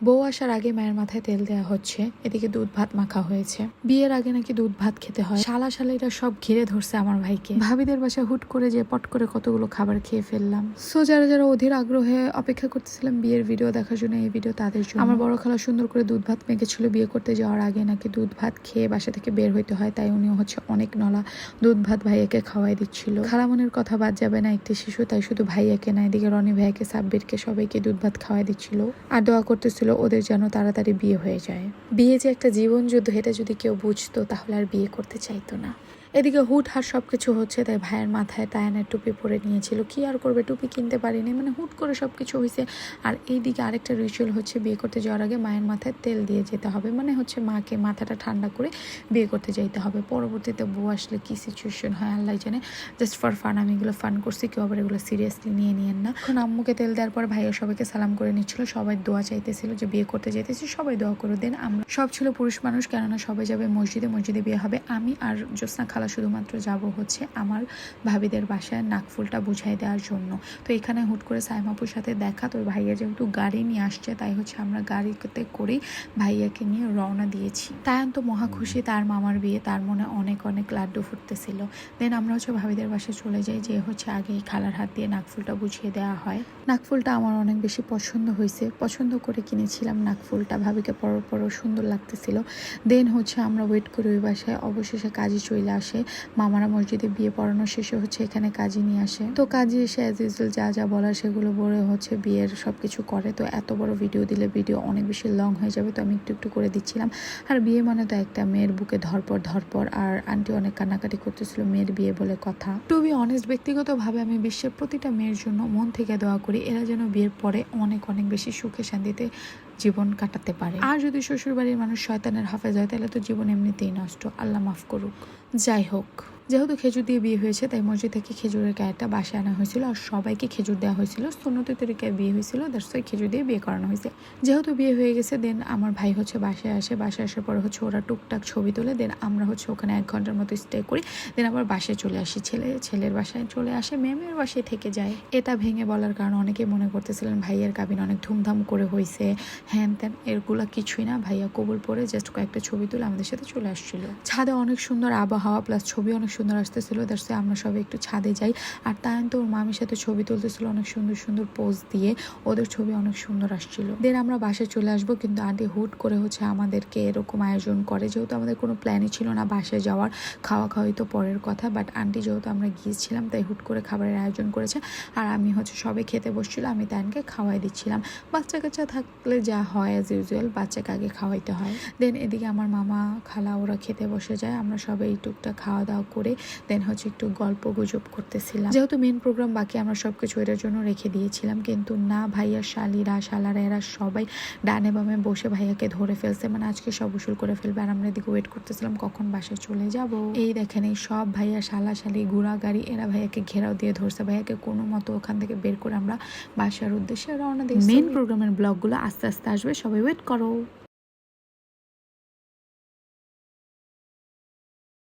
বউ আসার আগে মায়ের মাথায় তেল দেওয়া হচ্ছে, এদিকে দুধ ভাত মাখা হয়েছে। বিয়ের আগে নাকি দুধ ভাত খেতে হয়। শালা শালিরা সব ঘিরে ধরছে আমার ভাইকে। ভাবিদের বাসায় হুট করে যে পট করে কতগুলো খাবার খেয়ে ফেললাম। সো যারা যারা অধীর আগ্রহে অপেক্ষা করতেছিলাম বিয়ের ভিডিও দেখার জন্য, এই ভিডিও তাদের জন্য। আমার বড় খালা সুন্দর করে দুধ ভাত মেখেছিল। বিয়ে করতে যাওয়ার আগে নাকি দুধ ভাত খেয়ে বাসা থেকে বের হইতে হয়, তাই উনিও অনেক নলা দুধ ভাত ভাইয়াকে খাওয়াই দিচ্ছিল। খালামনের কথা বাদ যাবে না, একটি শিশু, তাই শুধু ভাইয়াকে না, এদিকে রনি ভাইয়াকে, সাব্বিরকে, সবাইকে দুধ ভাত খাওয়াই দিচ্ছিল আর দোয়া করতেছিল ওদের যেন তাড়াতাড়ি বিয়ে হয়ে যায়। বিয়ে যে একটা জীবন যুদ্ধ, এটা যদি কেউ বুঝতো তাহলে আর বিয়ে করতে চাইতো না। এদিকে হুট হাট সবকিছু হচ্ছে, তাই ভাইয়ের মাথায় তায়ানের টুপি পরে নিয়েছিল। কি আর করবে, টুপি কিনতে পারিনি, হুট করে সবকিছু হয়েছে। আর এইদিকে আরেকটা রিচুয়াল হচ্ছে, বিয়ে করতে যাওয়ার আগে মায়ের মাথায় তেল দিয়ে যেতে হবে, মাকে মাথাটা ঠান্ডা করে বিয়ে করতে যাইতে হবে। পরবর্তীতে বউ আসলে কি সিচুয়েশন হয় আল্লাহ জানে। জাস্ট ফর ফান আমি এগুলো ফান করছি, কেউ আবার এগুলো সিরিয়াসলি নিয়েন না। এখন আম্মুকে তেল দেওয়ার পর ভাইয়া সবাইকে সালাম করে নিচ্ছিল, সবাই দোয়া চাইতেছিল যে বিয়ে করতে যাইতেছি, সবাই দোয়া করে দেন। আমরা সব ছিল পুরুষ মানুষ, কেননা সবাই যাবে মসজিদে বিয়ে হবে। আমি আর জ্যোৎস্না খালা শুধুমাত্র যাব আমার ভাবিদের বাসায় নাকফুলটা বুঝাই দেওয়ার জন্য। তো এখানে হুট করে সাইমাপুর সাথে দেখা, তো ভাইয়া যেহেতু গাড়ি নিয়ে আসছে, তাই আমরা গাড়িতে করেই ভাইয়াকে নিয়ে রওনা দিয়েছি। তায়ান তো মহা খুশি, তার মামার বিয়ে, তার মনে অনেক অনেক লাড্ডু ফুটতেছিল। দেন আমরা ভাবিদের বাসায় চলে যাই, যে আগেই খালার হাত দিয়ে নাকফুলটা বুঝিয়ে দেওয়া হয়। নাকফুলটা আমার অনেক বেশি পছন্দ হয়েছে, পছন্দ করে কিনেছিলাম নাকফুলটা, ভাবিকে পরও সুন্দর লাগতেছিল। দেন আমরা ওয়েট করি ওই বাসায়। অবশেষে কাজী চলে আসে, মামারা মসজিদে বিয়ে পড়ানো শেষে এখানে কাজী নিয়ে আসে। তো কাজী এসে অ্যাজ ইউজুয়াল যা যা বলার সেগুলো বলে বিয়ের সবকিছু করে। তো এত বড় ভিডিও দিলে ভিডিও অনেক বেশি লং হয়ে যাবে, তো আমি একটু একটু করে দিচ্ছিলাম। আর বিয়ে তো একটা মেয়ের বুকে ধরপর, আর আন্টি অনেক কান্নাকাটি করতেছিল, মেয়ের বিয়ে বলে কথা। টু বি অনেস্ট, ব্যক্তিগতভাবে আমি বিশ্বের প্রতিটা মেয়ের জন্য মন থেকে দোয়া করি, এরা যেন বিয়ের পরে অনেক অনেক বেশি সুখে শান্তিতে জীবন কাটাতে পারে। আর যদি শ্বশুরবাড়ির মানুষ শয়তানের হাফেজ হয়, তাহলে তো জীবন এমনিতেই নষ্ট, আল্লাহ মাফ করুক। যাই হোক, যেহেতু খেজুর দিয়ে বিয়ে হয়েছে, তাই মসজিদ থেকে খেজুরের গায়েটা বাসায় আনা হয়েছিল, আর সবাইকে খেজুর দেওয়া হয়েছিল। সুন্নতি তরিকায় বিয়ে হয়েছিল, দ্যাটস ওয়াই খেজুর দিয়ে বিয়ে করানো হয়েছে। যেহেতু বিয়ে হয়ে গেছে, দেন আমার ভাই বাসায় আসে। বাসায় আসার পর ওরা টুকটাক ছবি তোলে। দেন আমরা ওখানে 1 ঘন্টার মতো স্টে করি। দেন আবার বাসায় চলে আসি। ছেলের বাসায় চলে আসে, মেয়ের বাসায় থেকে যায়। এটা ভেঙে বলার কারণে অনেকে মনে করতেছিলেন ভাইয়ের কাবিন অনেক ধুমধাম করে হয়েছে, হ্যান ত্যান, এরগুলা কিছুই না। ভাইয়া কবুল পরে জাস্ট কয়েকটা ছবি তুলে আমাদের সাথে চলে আসছিল। ছাদে অনেক সুন্দর আবহাওয়া প্লাস ছবি অনেক সুন্দর আসতেছিল, দ্যাটস আমরা সবাই একটু ছাদে যাই। আর তাই তো ওর মামির সাথে ছবি তুলতেছিল অনেক সুন্দর সুন্দর পোজ দিয়ে, ওদের ছবি অনেক সুন্দর আসছিল। দেন আমরা বাসায় চলে আসবো, কিন্তু আন্টি হুট করে আমাদেরকে এরকম আয়োজন করে, যেহেতু আমাদের কোনো প্ল্যানই ছিল না বাসায় যাওয়ার। খাওয়াই তো পরের কথা, বাট আন্টি যেহেতু আমরা গিয়েছিলাম, তাই হুট করে খাবারের আয়োজন করেছে। আর আমি সবাই খেতে বসছিল, আমি তাইনকে খাওয়াই দিচ্ছিলাম। বাচ্চা কাচ্চা থাকলে যা হয় অ্যাজ ইউজুয়াল, বাচ্চাকে আগে খাওয়াইতে হয়। দেন এদিকে আমার মামা খালা ওরা খেতে বসে যায়, আমরা সবাই টুকটাক খাওয়া দাওয়া করে দেন একটু গল্প গুজব করতেছিলাম। যেহেতু মেন প্রোগ্রাম বাকি, আমরা সবকিছু এটার জন্য রেখে দিয়েছিলাম, কিন্তু না, ভাইয়ার শালারা এরা সবাই ডানে বামে বসে ভাইয়াকে ধরে ফেলছে, আজকে সব উসুল করে ফেলবে। আর আমরা এদিকে ওয়েট করতেছিলাম কখন বাসায় চলে যাব। এই দেখেন, এই সব ভাইয়া শালি ঘোড়া গাড়ি, এরা ভাইয়াকে ঘেরাও দিয়ে ধরছে। ভাইয়াকে কোনো মতো ওখান থেকে বের করে আমরা বাসার উদ্দেশ্যে রওনা দিই। মেন প্রোগ্রামের ব্লগগুলো আস্তে আস্তে আসবে, সবাই ওয়েট করো।